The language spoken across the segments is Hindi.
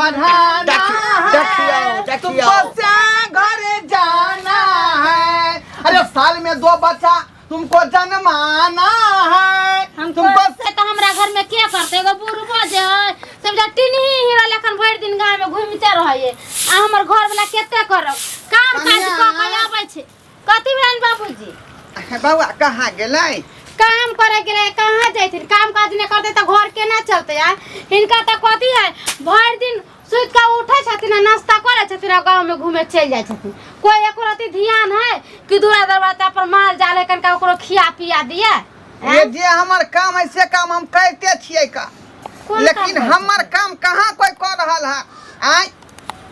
बढ़ाना है, तुमको घर जाना है। अरे साल में 2 बच्चा तुमको जन्माना है। तुमको से तो हमरा घर में क्या करते एगो बुढ़बो जे सब टिनी हीरा लेखन भर दिन गांव में घूमते रहिए आ हमर घर वाला केते करब काम काज क के आबै छै कथि भेल बाबूजी बउआ कहाँ गेलै काम करे गेले कहाँ जैथिन काम काज ने करते तो घर केना चलते यार इनका तो कथि है भर दिन सुत के उठे छथिन नाश्ता करे छथिन गांव में घूमे चल जाय छथिन कोई एको रति ध्यान है कि दूरा दरवाजा पर माल जाले कनका ओकरो खिया पिया दिए ये जे हमर काम ऐसे काम हम करते छियै का लेकिन हमर काम कहाँ कोई कर रहल है आय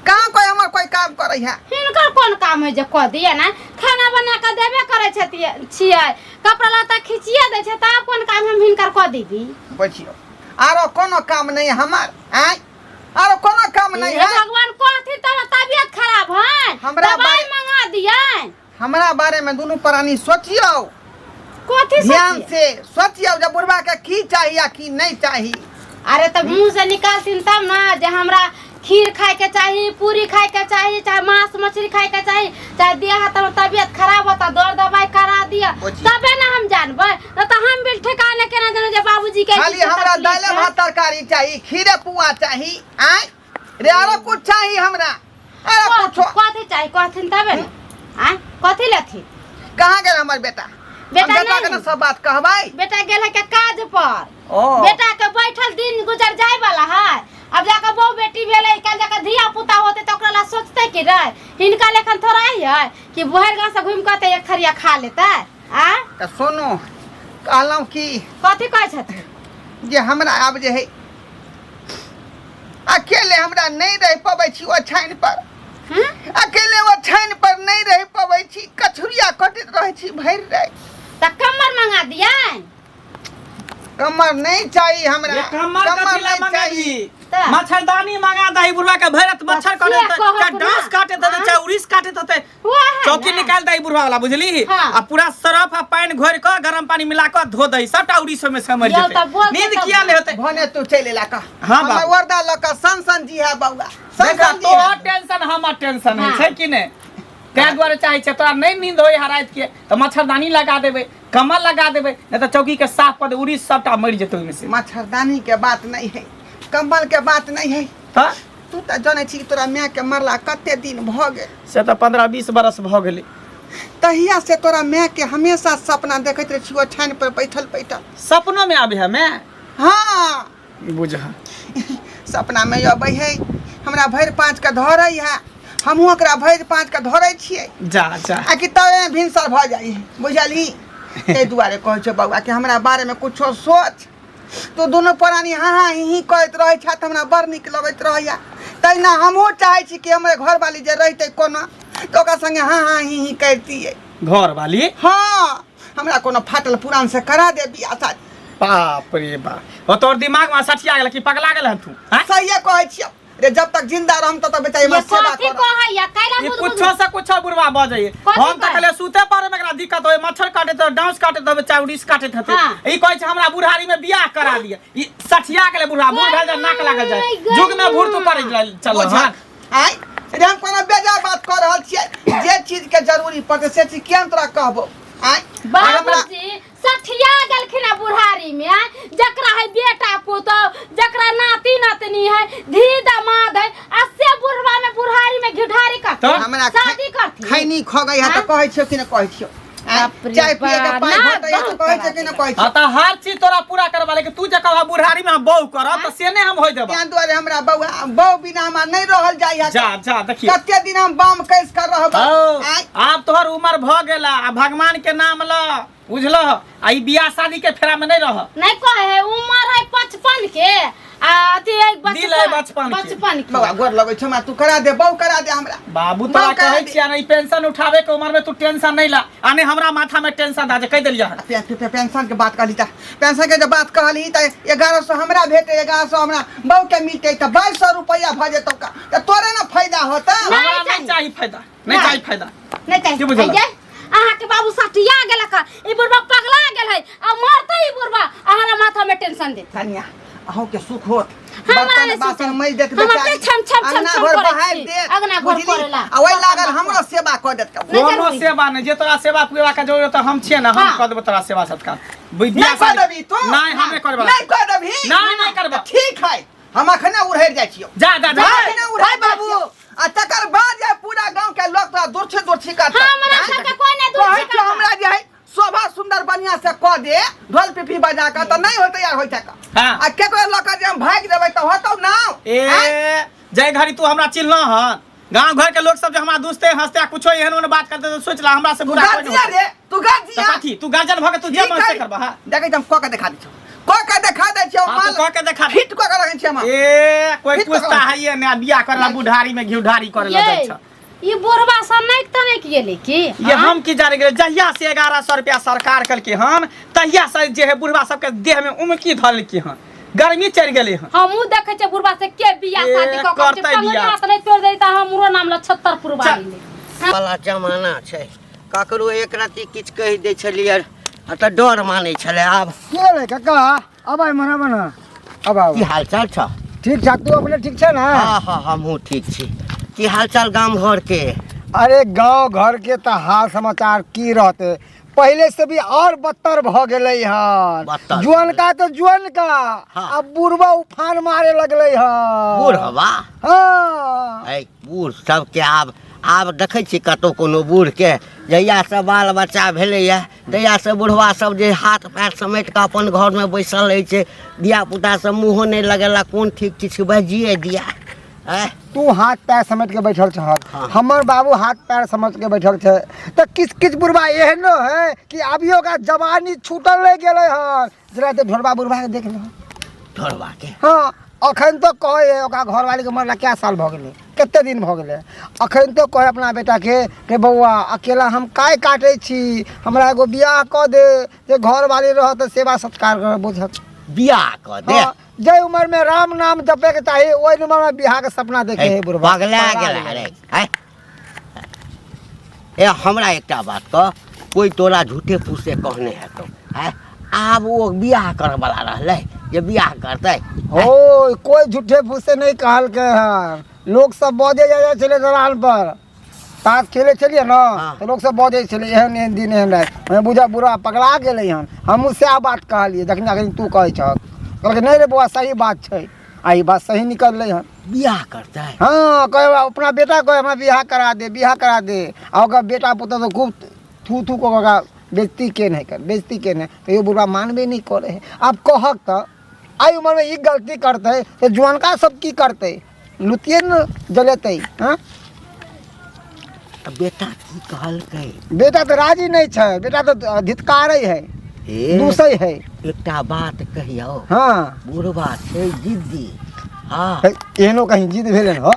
कहाँ कोई हमर कोई काम करे है हिनकर कोन काम है जे क दिए ना खाना बना के देबे करे छियै कपड़ा लत्ता खिचिए दे छै त कोन काम हम हिनकर क देबी बचियो आरो कोनो काम नहीं हमर आय आरो कोनो काम नहीं है भगवान कथि तोरा तबियत खराब है हमरा दवाई मंगा दिए हमरा बारे में दोनों प्राणी सोचियो कथि ध्यान से सोचियो जब बुढ़वा के की चाहिए या की नहीं चाहिए अरे तब मुंह से निकालतीन तब ना जे हमरा खीर खाए के चाहिए पूरी खाए के चाहिए चाहे मांस मछली खाए के चाहिए चाहे देह तबियत खराब होता दौड़ दवाई करा दिया तबे ना हम जानबे न त हम बिल ठिकाने केना जानो जे बाबूजी के खाली हमरा दाल भात तरकारी चाहिए खीर पुआ चाहिए आय रे आरो कुछ चाहिए हमरा अरे पूछो कथि चाहिए कथिन तबे ना आय कथि लेथि कहां गेल हमर बेटा बेटा के सब बात कहबै बेटा गेल है के काज पर ओ बेटा के बैठल दिन गुजर जाय वाला है अब जाकर बहु बेटी भेले कल जाकर धिया पुता होते तो ओकरा ला सोचते कि रे हिनका लेखन थोड़ा ही है कि बहर गांव से घूम के एक थरिया खा लेता आ त सुनो कहलौ कि कथि कहै छथिन जे हमरा आब जे है अकेले हमरा नहीं रह पबै छी ओ छाइन पर अकेले वो छाइन पर नहीं रह पबै छी कछुरिया कटैत रहै छी भर रे त कमर मंगा दिया कमर नहीं चाहिए हमरा कमर नहीं चाहिए मच्छरदानी मंगा दही बुढ़वा के भरत मच्छर काटे चाहे डांस काटे त चाहे उरिस काटे त चौकी निकाल दही बुढ़वा वाला बुझली आ पूरा सरफ आ पानी घोर के गरम पानी मिला के धो दही सबटा उरिस में समझ जेते नींद किया ले होते भने तू चले ला का हां हमर वरदा लका सन जी है बउआ सन तो टेंशन हमर टेंशन है छै कि ने तै द्वारा चाहे छै तोरा नहीं नींद होय हरात के त मच्छरदानी लगा देबे कमल लगा देबे नहीं तो चौकी के साफ कर दे उरिस सबटा मर जेते ओइ में से मच्छरदानी के बात नहीं है कमल के बात नहीं है तू त जाने छी तोरा माय के मरला कते दिन भ गेल से त 15-20 बरस भ गेलै तहिया से तोरा माय के हमेशा सपना देखैत रह छी ठान पर बैठल सपनों में आबे है मैं हां बुझ सपना में आबे है हमरा भर 5 के धरै है हमहु ओकरा भर 5 के धरै छियै जा आ कि तबे भिनसर भ जाई बुझली ए दुआरे कहै छ बउआ कि हमरा बारे में कुछो सोच तो दोनों प्राणी हाँ ही कहत रहे छ त हमरा बड़ निक लगैत रहया तैना हमहु चाहै छी कि हमरे घर वाली जे रहते कोना तो ओकरा संगे हाँ ही करतिए घर वाली हां हमरा कोनो फाटल पुरान से करा दे बियाह शादी बाप रे बाप ओ तोर दिमाग में सठिया गेल कि पगला गेल तू सही कहै छी रे जब तक जिंदा रहम तब तक बेचारी मत सेवा कर कहैया कैला ये कुछो से कुछो बुढ़वा भ जाई हम त कहले सूते पर में एकरा दिक्कत होय मच्छर काटे त डांस काटे त चाहे उड़ीस काटे थते ई कहै छै हमरा बुढ़ारी में बियाह करा दिए ई सठिया गेले बुढ़वा बूढ़ भेल जा नाक लागल जाय जुग में भूर तू पड़े चलो हां आइ रे हम कोनो बेजा बात कर रहल छियै जे चीज के जरूरी पड़े से चीज केन तोरा कहबो आइ बाबूजी सठिया गेलखिन बुढ़ारी में जकरा है बेटा पुतो जकरा नाती नातनी है धी दामाद है अस्से बुढ़वा में बुढ़ारी में घिढारी करते तो हमरा शादी करती खैनी ख गई है त कहै छियो कि न कहै छियो चाय पिए के पाई घटै त कहै छै कि न कहै छियो त हर चीज तोरा पूरा करवा ले कि तू जे कहबा बुढ़ारी में हम बहु करब त से ने हम होय देबा त्या दुआरे हमरा बौ बिना हमरा नहीं रहल जाय है जा देखिए कते दिन हम बाम कैस कर रहब आप तोहर उम्र भ गेला आ भगवान के नाम ल बुझलो आई बियाह शादी के फेरा में नहीं रह नहीं कहे है उम्र है 55 के अति एक बचपन के बाबा गोर लगै छ तू करा दे बहु करा दे हमरा बाबू तोरा कहै छिया नहीं पेंशन उठावे के उम्र में तू टेंशन नहीं ला आने हमरा माथा में टेंशन दा जे कह देलिया पेंशन के बात कहली त पेंशन के जब बात कहली त 1100 हमरा भेटे 1100 हमरा बहु के मिलते त 2200 रुपया भ जेतौ का त तोरे ना फायदा होता हमरा नहीं चाहिए फायदा नहीं चाहिए अहाँ के बाबू सटिया गेल का ई बुढ़वा पगला गेल है आ मरते ई बुढ़वा अहाँ माथा में टेंशन दे कन्या अहो के सुख होत बर्तन बासन मई देत हमर छम छम छम अंगना छम घर करे बहार छी। दे अगना घर करेला आ ओइ लागल हमरो सेवा क देत कोनो सेवा नहीं जे तोरा सेवा पूरा के जरूरत हम छिए ना हम कर देब तोरा सेवा सत्कार नहीं कर देबी तू नहीं हमें करबा नहीं कर देबी नहीं करबा ठीक है हम अखने उड़हर जाइ छियो जा जा जा अखने उड़हर बाबू आ तकर बाद जे पूरा गांव के लोग तोरा दूरछी करता हमरा सबके कोई नहीं दूर कहै हमरा जे है शोभा सुंदर बढ़िया से क दे ढोल पिपी बजा के त नहीं होतै यार होतै का हां आ केकरो लक जे हम भाग देबै त होतौ ना ए जय घड़ी तू हमरा चिल्ला हन गांव घर के लोग सब जे हमरा दोस्ते हंसते कुछो एहन ओन बात करते तो सोच ला हमरा से बुरा कोई गाजिया रे तू गाजिया काठी तू गार्जन भ के तू जे मन से करबा हां देखै हम क के दिखा दै छी क के दिखा दै छी हां तू क के दिखा फिट क के रखै छी हम ए कोई पूछता है ये ना बियाह करला बुढ़ारी में घिउढारी करे ला जाय छ ये बोरबा सन नहीं त नहीं किएले की ये हम की जाने गेल जहिया से 1100 रुपया सरकार कल के हम तहिया से जे है बुढ़वा सब के देह में उमकी धल के हन गर्मी चढ़ गेले हन हमहू देखे छ बुढ़बा से के बियाह शादी क के पंगना हाथ नहीं तोड़ देता हमरो नाम ल 76 पुरवाई ले वाला जमाना छै ककरो एक राति किछ कहि दै छलियै आ त डर मानै छले आब के रे काका अब आइ मना बना अब आओ की हाल चाल छ ठीक ठाक तू अपने ठीक छै ना हां हमहू ठीक छी की हाल चाल गांव घर के अरे गांव घर के त हाल समाचार की रहते पहले से भी और बदतर भ गेलै हन बदतर जुअन का तो जुअन का हाँ। अब बुढ़वा उफान मारे लगलै हन बूढ़ हवा हां ऐ बूढ़ सबके आब देखै छी कतौ कोनो बूढ़ के जहिया से बाल बच्चा भेलैया तहिया से बुढ़वा सब जे हाथ पैर समेट के अपन घर में बैसल रहै छै धिया पुता सब मुँहो नहीं लगेला कोन ठीक किछ बजिए दिया तू हाथ पैर समेट के बैठल छ हाँ। हमर बाबू हाथ पैर समेट के बैठल छै त किछ बुढ़वा एहनो है कि अभियो का जवानी छूटल नहीं गेलै हन जरा ते ढोलबा बुढ़वा के देख ल ढोलबा के हाँ अखन तो कहे ओकरा घरवाली के मरला क्या साल भ गेलै कते दिन भ गेलै अखन तो कहे अपना बेटा के बौआ अकेला हम काय काटे छी हमरा एगो बियाह क दे जे घरवाली रह त सेवा सत्कार कर बुझत बियाह क दे हाँ, जय उम्र में राम नाम जपे के चाहिए ओइ उम्र में बियाह के सपना देखे है बुढ़वा पगला गेला रे हैं ए हमरा एकटा बात क कोई तोरा झूठे फूसे कहने है तो हैं आब वो बियाह करे वाला रहले जे बियाह करतै ओ कोई झूठे फूसे नहीं कहल के हन लोग सब बजे जाय चले दलान पर ताश खेले चलिए ना हाँ। तो लोग सब बजे चले एहन एहन दिन एहन रात मैं बुझा बुढ़वा पगला गेलै हन हमहू से बात कहलिए जखन अखन तू कहै छ कहलकै नहीं रे बौआ सही बात छै आ ई बात सही निकललै हन बियाह करतै हाँ कहे अपना बेटा को हमरा बियाह करा दे आ ओकर बेटा पुता तो खूब थू थू को बेइज्जती के नहीं कर बेइज्जती के नहीं तो ये बुढ़वा मानबे नहीं करे है आप कहक तो आई उम्र में ये गलती करते तो जुआनका सब की करते लुतिए न जलेते हाँ बेटा की कहलकै बेटा तो राजी नहीं छै बेटा तो धित्कारे है दूसै है एकटा बात कहियो हाँ बुढ़वा छै जिद्दी हाँ एहनो कहीं जिद भेलै हो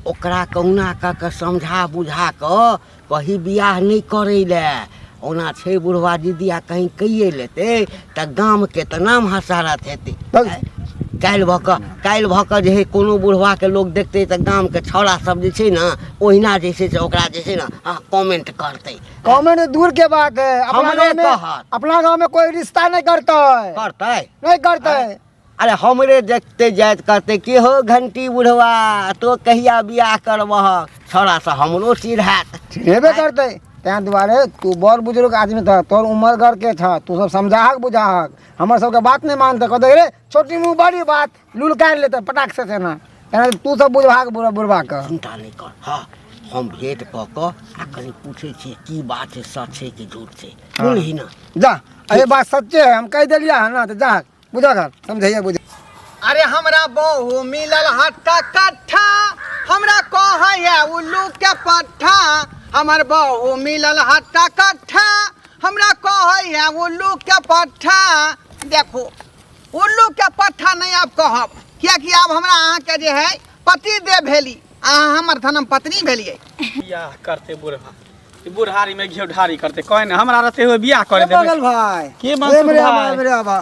ओकरा कहुना कऽ समझा बुझा कऽ कहीं बियाह नहीं करे ले ओना छै बुढ़वा जिद्दिया कहीं कहिए लेते तऽ गाम के तऽ नाम हसारत हेतै काल्हि भऽ कऽ जे है कोनो बुढ़वा के लोग देखते तऽ गाम के छौड़ा सब जे छै ने ओहिना जे छै से ओकरा जे छै ने कमेंट करतै कमेंट दूर के बात है अपना गाँव में कोई रिश्ता नहीं करते नहीं करते अरे हमरे देखते जाइत करते के हो घंटी बुढ़वा तो कहिया बियाह करबह छौड़ा से हमरो चिढ़ात चिढ़ेबे करते तैं दुआरे तू बड़ बुजुर्ग आदमी था तोर उम्र घर के था तू सब समझाहक बुझाहक हमर सबके बात नहीं मानते कहते रे छोटी मुँह बड़ी बात लूल काट लेते पटाख से ना तू सब बुझाहक बुढ़वा के चिंता नहीं कर हाँ हम भेंट कऽ आ कहीं पूछे छियै की बात है सच है कि झूठ छै बोलही ना जा अरे बात सच्चे है हम कह दिलिया है ना तो जा बुझा कर समझिए बुझ अरे हमरा बहु मिलल हट्टा कट्ठा हमरा कहैया उल्लू के पट्ठा हमर बहु मिलल हट्टा कट्ठा हमरा कहैया उल्लू के पट्ठा देखो उल्लू के पट्ठा नहीं आप कहब कियाकि आब हमरा अहाँ के जे है पति दे भेली अहाँ हमर धर्म पत्नी भेलिए बियाह करते बुढ़वा बुढ़ारी में घिउढारी करते कहे ना हमरा रहते हुए बियाह करे देबे बगल भाई के मन मेरे बाबा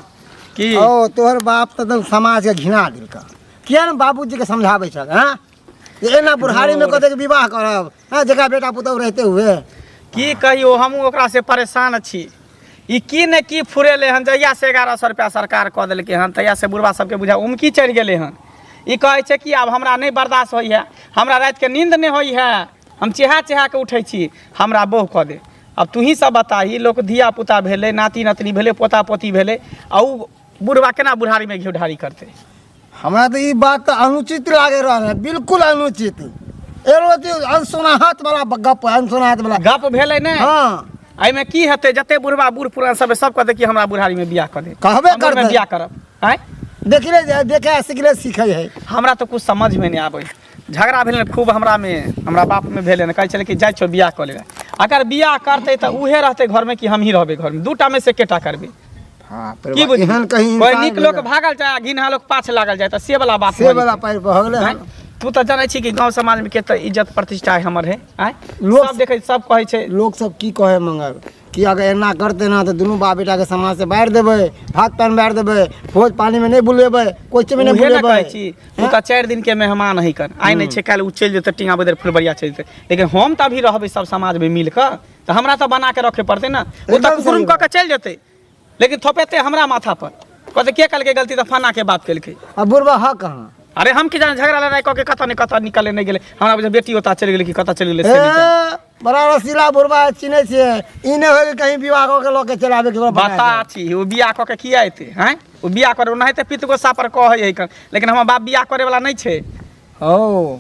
की ओ तोहर बाप तो समाज के घिना दिल का किया न बाबूजी के समझावे छ हां ये ना बुढ़ारी में कहते विवाह करब हां जगह बेटा पुतौ रहते हुए की कहियो हम ओकरा से परेशान छी ई की ने की फुरेले हन जहिया से 1100 रुपया सरकार कऽ देलकै हन तहिया से बुढ़वा सबके बुझा उमकी चढ़ि गेलै हन। ई कहै छै कि आब हमरा नहीं बर्दाश्त होई है, हमरा रात के नींद नहीं होई है, हम चेहा चेहा के उठै छी, हमरा बोह कऽ दे। अब तू ही सब बता, ई लोग धिया पुता भेले, नाती नतनी भेले, पोता पोती भेले, आ उ बुढ़वा केना बुढ़ारी में घी ढारी करते। हमरा तो ये बात तो अनुचित लागे रहा है, बिल्कुल अनुचित। अनसुनाहत वाला गप, अनसुनाहत वाला गप भेलै ने। हाँ एहि में की हेतै, जते बुढ़वा बूढ़ पुरान सब कहते कि हमरा बुढ़ारी में बियाह कर दे, कहबे हमरो में करतै। बियाह करब। आँय देखले देखे सीखले सीखे है। हमरा तो कुछ समझ में नहीं आबै। झगड़ा भेल खूब हमरा में, हमरा बाप में भेले ने, कहै छलै कि जाइ छो बियाह कऽ ले। अगर बियाह करतै तऽ उहे रहतै घर में कि हम ही रहबै घर में, दूटा में से केटा करबै। हाँ की बुझी, कहीं कोई नीक लोग भागल जाए, घिनहा लोग पाछ लागल जाए, तऽ से वाला बात से वाला पैर पर हो गेलै। आँय? तू तो जानै छी कि गांव समाज में केते इज्जत प्रतिष्ठा है हमर है। आँय लोग सब देखै, सब कहै छै लोग सब की कहे मंगल कि अगर एना करते ना तो दुनू बाप बेटा के समाज से बाहर देबै, भात पान बाहर देबै, भोज पानी में नहीं बुलेबै, कोई चीज में नहीं उहे ने बुलेबै। कहै छी, तू तऽ 4 दिन के मेहमान है कर, आइ नहीं छै काल्हि उ चलि जेतै टिंगा बदर फुलबरिया चलि जेतै, लेकिन हम तऽ अभी रहबै सब समाज में मिल कऽ, तऽ हमरा तऽ बना के रखे पड़तै ना। ओ तऽ कुकुरुम कऽ के चलि जेतै, लेकिन थोपेतै हमरा माथा पर, कहते के कल के गलती तऽ फना के बाप केलकै। अब बुढ़वा है कहाँ? अरे हम की जाने, झगड़ा लड़ाई कऽ के कतऽ निकले नहीं गेले, हमरा बुझे बेटी ओता चलि गेले कि कतऽ चलि गेले से नहीं जाने। बड़ा रसीला बुढ़वा चिन्है छियै, ई नहीं हो कहीं विवाह कऽ के लऽ के चलाबे के बता छी ओ बियाह कऽ के किया एतै। हैं ओ बियाह करे ओनाहिते पित गोसा पर कहै है, लेकिन हमर बाप बियाह करे वाला नहीं छै। ओ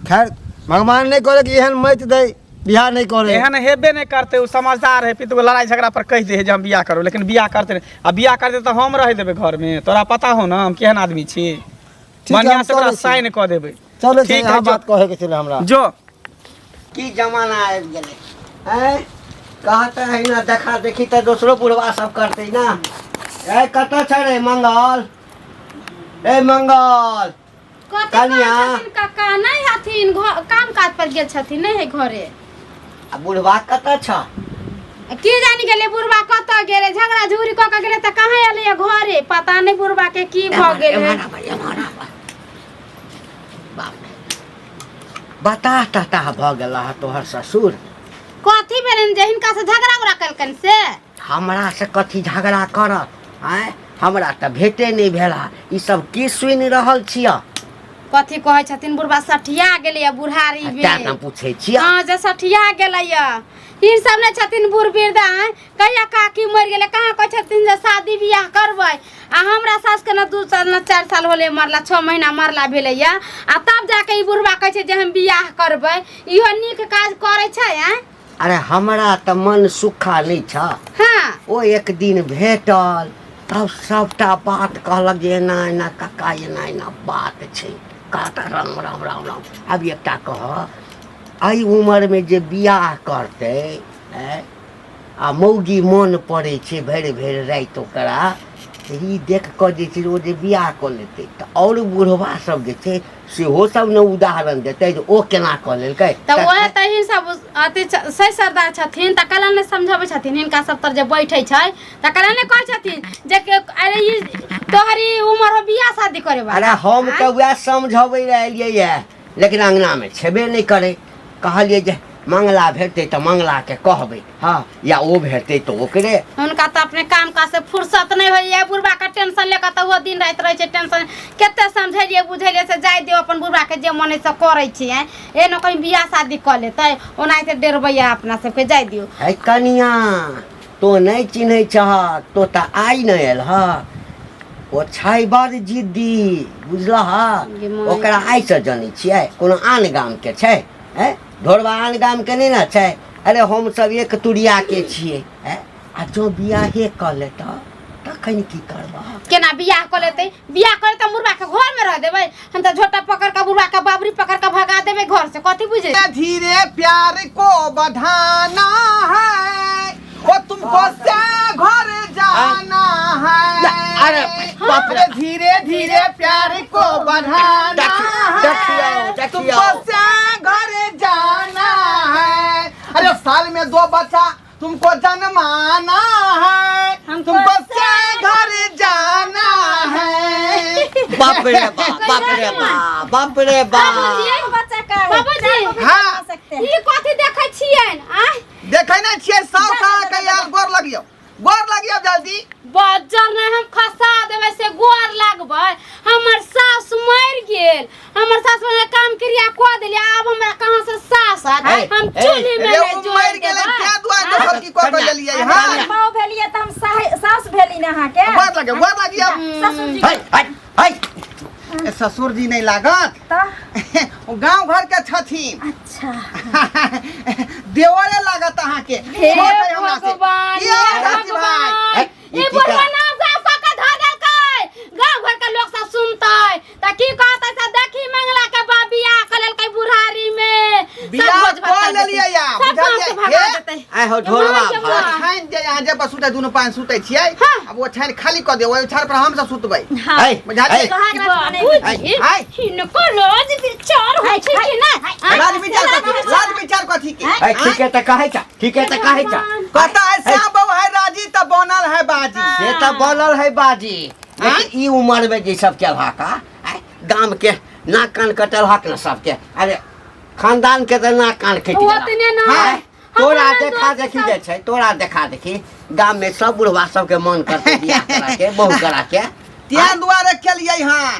खैर भगवान नहीं करे कि एहन मत दे बियाह नहीं करे। एहन हेबे नहीं करते, वो समझदार है, पित गो लड़ाई झगड़ा पर कह दे है जे हम बियाह करो, लेकिन बियाह करते नहीं। अब बियाह करते तो हम रह देबे घर में, तोरा पता हो ना हम केहन आदमी छी। बढ़िया से ओकरा साइन कऽ देबै। चलो ठीक यहाँ है, बात कहे के चले हमरा जो की जमाना आबि गेलै हैं, कहते है ना देखा देखी तो दूसरो बुढ़वा सब करते ना। ए कतऽ छै रे मंगल, ए मंगल कनिया। काका नहीं हथिन, काम काज पर गेल छथिन, नहीं है घरे। आ बुढ़वा कतऽ छ? की जानी गेले बुढ़वा कतऽ गेले, झगड़ा झूरी कऽ के गेले तऽ कहाँ एलै घरे, पता नहीं बुढ़वा के की भऽ गेल है। बता तता भऽ गेल तोहर ससुर। कथी भेलन जे हिनका से झगड़ा उगड़ा कलकन से? हमरा से कथी झगड़ा करत? आँय हमरा तऽ भेटे नहीं भेला, ई सब की सुनि रहल छियै? कथी कहै छथिन बुढ़वा सठिया गेलै बुढ़ारी में। तेँ तऽ पूछै छियै। हाँ जे सठिया गेलै इन सब ने छथिन बूढ़ वृद्धा, कहिया काकी मर गेले, कहाँ कहै छथिन जे शादी बियाह करबै, आ हमरा सास के न 2 साल न 4 साल होले मरला, 6 महीना मरला भेलै आ तब जाके ई बुढ़वा कहै छै जे हम बियाह करबै। इहो नीक काज करै छै। अरे हमरा तऽ मन सुखा नहीं छ। हाँ ओ एक दिन भेटल तब सबटा बात कहलक जे एना एना काका एना एना बात छै। कहता राम राम राम राम। अब एकटा कह, एहि उम्र में जे बियाह करते आ मौगी मन पड़े छै भरि भरि राति ओकरा, ई देख कऽ जे छै ओ जे बियाह कऽ लेतै तऽ और बुढ़वा सब जे छै सेहो सब ने उदाहरण देतै जे ओ केना कऽ लेलकै। तऽ ओहे तऽ हिन सब अति सही सरदार छथिन, तऽ कलन ने समझाबै छथिन हिनका सब तर जे बैठे छै, तऽ कलन ने कहै छथिन जे अरे ई तोहरी उम्र हो बियाह शादी करे वाला। अरे हम तऽ वएह समझबै रह एलियै ये, लेकिन अंगना में छेबे नहीं करे। कहलिए जे मंगला भेटते तो मंगला के कहबै, हाँ या ओ भेटते तो ओकरे। उनका तो अपने काम काज से फुर्सत नहीं होइए, बुढ़वा का टेंशन लेकर तो वो दिन रात रहे टेंशन। केते समझेलिए बुझेलिए से जाय दियो अपन बुढ़वा के जे मन से करे छिए, ए न कहीं बियाह शादी कर लेते ओनाइते डेरबैया अपना सबके जाय दियो। है कनिया तो नहीं चिन्है छह, तो त आई नहीं एल ह, ओ छै बड़ जिद्दी बुझलह। ओकरा आई से जानै छियै, कोनो आन गाम के छै, ढोरबा आन गाम के नहीं ना छै। अरे हम सब एक तुरिया के छियै, आ जो बियाहे कर लेता तखन की करबा? केना बियाह कर लेते? बियाह करे त बुढ़वा के घर में रह देबै, हम त झोटा पकड़ के बुढ़वा के बाबरी पकड़ के भगा देबै घर से। कथी बुझे? धीरे प्यार को बढ़ाना है, वो तुमको से घर जाना है। अरे बाप रे, धीरे धीरे प्यार को बढ़ाना है, तुमको से घर जाना है। अरे साल में 2 बच्चा तुमको जन्माना है, तुमको से घर जाना है। बाप रे बाप, बाप रे बाप, बाप रे बाप। बाबूजी हाँ ई कथी देखै छियन? आ देखै नै छियै साउ साल के यार गोर लगियो, गोर लगी अब जल्दी। बजर नहीं हम खसा देवे से गोर लागबै। हमर सास मर गेल, हमर सास में काम क्रिया को देली, अब हमरा कहां से सास आत? हम चूल्ही में रे ले वो मर गेले क्या दुआ के सब की को देलिए। हां माँ भेलिए त हम सास भेली न अहाँ के। गोर लगी अब। ससुर जी ए, ससुर जी नहीं लागत त वो गांव घर के छथिन। अच्छा देवरे लागत अहाँ के। हे छोट है हमरा से। भगवान, किया हे जाती भाई? भगवान। ई बुढ़वा नाम गांव का धर देलकै, गांव घर के लोग सब सुनतै त की कहतै से देखी मंगला के बा बियाह करल के बुढ़ारी में बियाह कर लेलिए या बुझलिए। आइ हो ढोलवा छान जे यहाँ जे सुते दुनु पान सुते छियै। अब वो छान खाली क दे, ओइ छान पर हम सब सुतबै। बुझाली हिनको रोज विचार होइ छै कि नै? राज विचार कथी के? ठीक है त कहै छ, ठीक है त कहै छ। कहता है श्याम बाबू है राजी त बनल है बाजी। से त बोलल है बाजी, लेकिन ई उम्र में जे सब के भाका गांव के नाक कान कटल हक न सबके। अरे खानदान के त नाक कान कटि गेल। ओतने ना तोरा देखा देखी जे छै, तोरा देखा देखी गांव में सब बुढ़वा सब के मन करते बियाह करा के बहू करा के। त्यां दुआरे केलियै हां।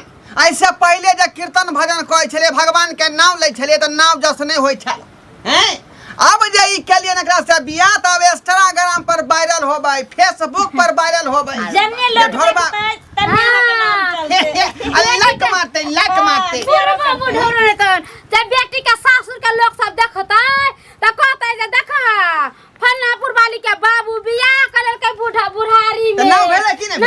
ऐसे पहले जे कीर्तन भजन कहै छले, भगवान के नाम लै छले त नाम जस नहीं होइ छल। हैं अब जे ई केलियै एकरा से बियाह त अब इंस्टाग्राम पर वायरल होबै, फेसबुक पर वायरल होबै। जन्ने लोग देखतै तन्ने के नाम चलतै। अरे लाइक मारते बुढ़वा बुढ़ौर ने त जब बेटी के सासुर के लोग सब देखतै त कहतै जे देखा फलनापुर वाली के बाबू बियाह करल के बूढ़ा बुढ़ारी में। त नाम भेलै कि नहीं?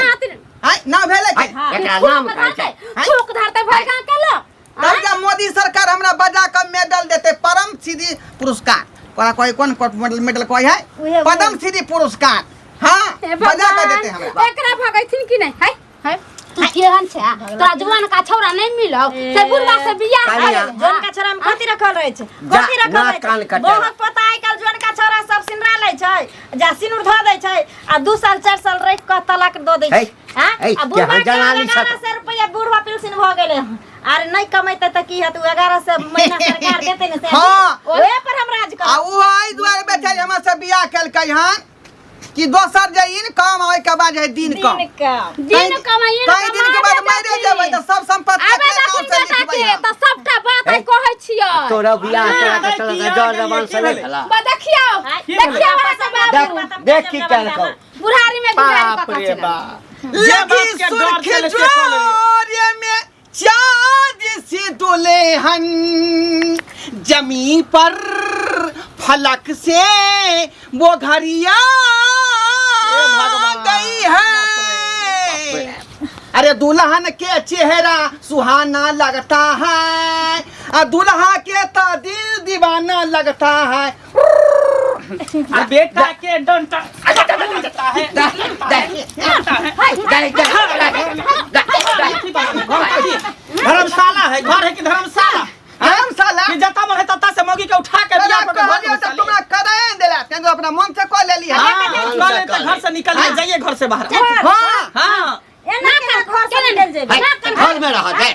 हां नाम भेलै कि? एकरा नाम कहै छै। थूक धरते भगा के लो। तब जब मोदी सरकार हमरा बजा के मेडल देते, परम सिद्धि पुरस्कार। कौन मेडल कोई है? पद्म श्री पुरस्कार। हाँ बजा के देते हमरा। एकरा भगैथिन कि नहीं? है है तू केहन छै? तोरा जवान का छौरा नहीं मिलौ से बुढ़वा से बियाह कर। जोन का छोरा में कथी रखल रहे छै? कथी रखल रहे छै? बहुत पता है कल जोन का छोरा सब सिनरा लै छै, जा सिनुर ध दै छै आ 2 साल 4 साल रह के तलाक द दै छै। हां आ बुढ़वा के 1100 रुपया बुढ़वा पेंशन भ गेले। अरे नहीं कमाइते त की हतु 1100 महीना सरकार देते न से। हां ओए पर हम राज कर। आ उ आई दुआरे बेचारी हमरा से बियाह केलकै हन कि दोसर जे इनकम होय के बाद है दिन कम। दिन कमाई कई दिन के बाद मरे जेबै त सब संपत्ति आबे नाम से लिखबै त सबटा बात आई कहै छियै। तोरा बियाह करा के चला जा जर जवान से नहीं खला। बा देखियो वाला सब बाबू देख की कहल को बुढ़ारी में बिचारी बाप रे कथा बाप। जे बात के डर चले से कोले में चाँद से दुल्हन जमी पर फलक से वो घड़िया गई है। अरे दुल्हन के चेहरा सुहाना लगता है, दुल्हा के तो दिल दीवाना लगता है। बेटा के डंटा है। धर्मशाला है, घर है कि धर्मशाला? धर्मशाला कि जता मन है तता से मौगी के उठा के बियाह करके घर में चली। तुमरा करे देला तें अपना मन से कह लेली है। हां घर से निकल जाइए, घर से बाहर। हां हां एना कर घर से निकल जेबे। घर में रह दे।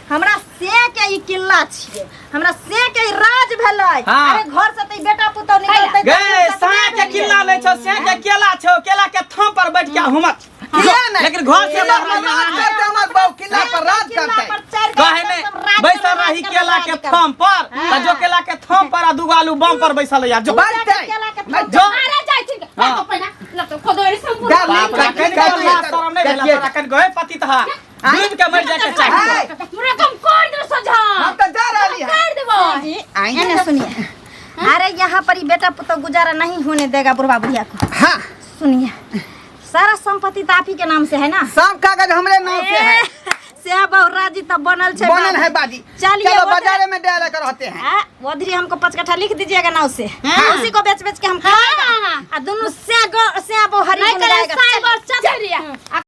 हमरा से के ई किल्ला छिए, हमरा से के राज भेलै। हाँ। अरे घर से त बेटा पुतौ निकलतै। गे साया के किल्ला नहीं छो, से के केला छो, केला के थम पर बैठ के हुमत। लेकिन घर से बाहर हमर बाऊ किला पर राज करते। कहे ने बैसल रही केला के थम पर, त जो केला के थम पर आ दुगो आलू बम पर बैसल या जो बैठते जो अरे जाय छी तो पहिना लतो खोदोरी संपूर्ण बाप रे शरम नहीं भेला तोरा कन गए पति तहा डूब के मर जाए के चाहिए। पूरा कम कर दो सजा। हम तो जा रही है। कर देबो। एने सुनिए, अरे यहाँ पर ही बेटा पुतौ गुजारा नहीं होने देगा बुढ़वा बुढ़िया को। हाँ सुनिए, सारा संपत्ति तो आप ही के नाम से है ना? सब कागज हमरे नाम से है। से बहुराजी तो बनल छे। बनल है बाजी। चलिए चलो बाजार में डाल कर रहते हैं। वधरी हमको 5 कट्ठा लिख दीजिएगा नाव से। उसी को बेच बेच के हम खाएगा। दोनों से बहु हरी नहीं करे साइबर चतरिया